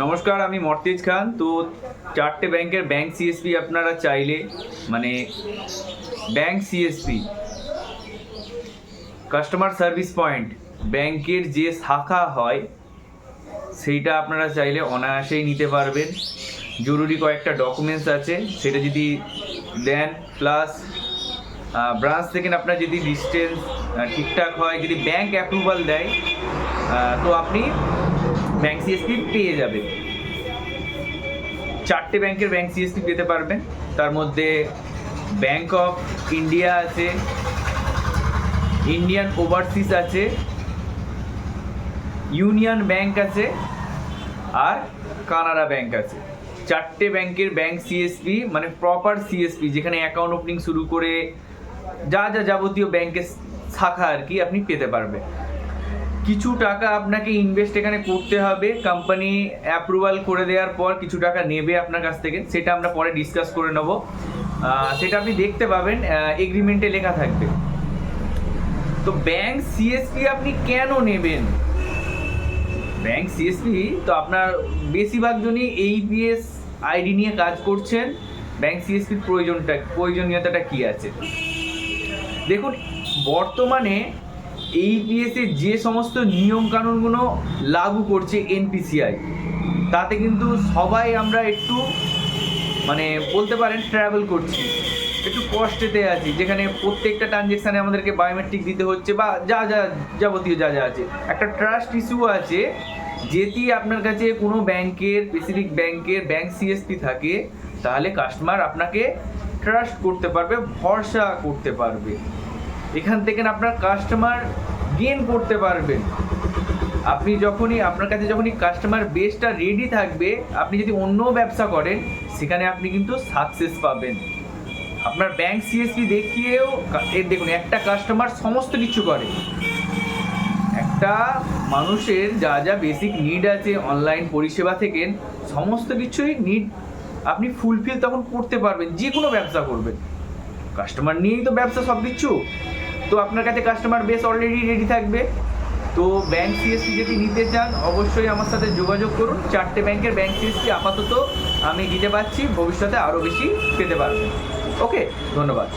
নমস্কার, আমি মর্তেজ খান। তো চারটে ব্যাংকের ব্যাংক সিএসপি আপনারা চাইলে মানে bank CSP customer service point ব্যাংকের যে শাখা হয় সেইটা আপনারা চাইলে অনায়াসেই নিতে পারবেন। জরুরি কয়েকটা ডকুমেন্টস আছে, সেটা যদি দেন প্লাস ব্রাঞ্চ থেকে আপনার যদি ডিস্টেন্স ঠিকঠাক হয়, যদি ব্যাংক অ্যাপ্রুভাল দেয় তো আপনি ব্যাংক সিএসপি পেয়ে যাবেন। চারটে ব্যাংকের ব্যাংক সিএসপি পেতে পারবেন। তার মধ্যে ব্যাংক অফ ইন্ডিয়া আছে, ইন্ডিয়ান ওভারসিজ আছে, ইউনিয়ন ব্যাংক আছে আর কানাড়া ব্যাংক আছে। চারটে ব্যাংকের ব্যাংক সিএসপি মানে প্রপার সিএসপি, যেখানে অ্যাকাউন্ট ওপেনিং শুরু করে যা যা যাবতীয় ব্যাংকের শাখা আর কি আপনি পেতে পারবেন। কিছু টাকা আপনাকে ইনভেস্ট এখানে করতে হবে, কোম্পানি অ্যাপ্রুভাল করে দেওয়ার পর কিছু টাকা নেবে আপনার কাছ থেকে, সেটা আমরা পরে ডিসকাস করে নেব। সেটা আপনি দেখতে পাবেন, এগ্রিমেন্টে লেখা থাকবে। তো ব্যাংক সিএসপি আপনি কেন নেবেন? ব্যাংক সিএসপি তো আপনার বেশিরভাগ জনই এইপিএস আইডি নিয়ে কাজ করছেন। ব্যাংক সিএসপির প্রয়োজনীয়তাটা কি আছে দেখুন। বর্তমানে এইপিএসের যে সমস্ত নিয়মকানুনগুলো লাগু করছে এনপিসিআই, তাতে কিন্তু সবাই আমরা একটু মানে বলতে পারেন ট্রাভেল করছি, একটু কষ্টেতে আছি, যেখানে প্রত্যেকটা ট্রানজ্যাকশানে আমাদেরকে বায়োমেট্রিক দিতে হচ্ছে বা যা যা যাবতীয় যা যা আছে। একটা ট্রাস্ট ইস্যু আছে, যদি আপনার কাছে কোনো ব্যাংকের স্পেসিফিক ব্যাংকের ব্যাংক সিএসপি থাকে, তাহলে কাস্টমার আপনাকে ট্রাস্ট করতে পারবে, ভরসা করতে পারবে। এখান থেকে আপনার কাস্টমার গেইন করতে পারবেন। আপনি যখনই আপনার কাছে যখনই কাস্টমার বেসটা রেডি থাকবে, আপনি যদি অন্য ব্যবসা করেন সেখানে আপনি কিন্তু সাকসেস পাবেন। আপনার ব্যাংক সিএসপি দেখিয়েও দেখুন, একটা কাস্টমার সমস্ত কিছু করে। একটা মানুষের যা যা বেসিক নিড আছে অনলাইন পরিষেবা থেকে সমস্ত কিছুই নিড আপনি ফুলফিল তখন করতে পারবেন, যে কোনো ব্যবসা করবেন। কাস্টমার নিয়েই তো ব্যবসা সব কিছু। তো আপনার কাছে কাস্টমার বেস অলরেডি রেডি থাকবে। তো ব্যাংক সিএসপি যদি নিতে চান অবশ্যই আমার সাথে যোগাযোগ করুন। চারটে ব্যাংকের ব্যাংক সিএসপি আপাতত আমি দিতে পারছি, ভবিষ্যতে আরও বেশি পেতে পারবেন। ওকে, ধন্যবাদ।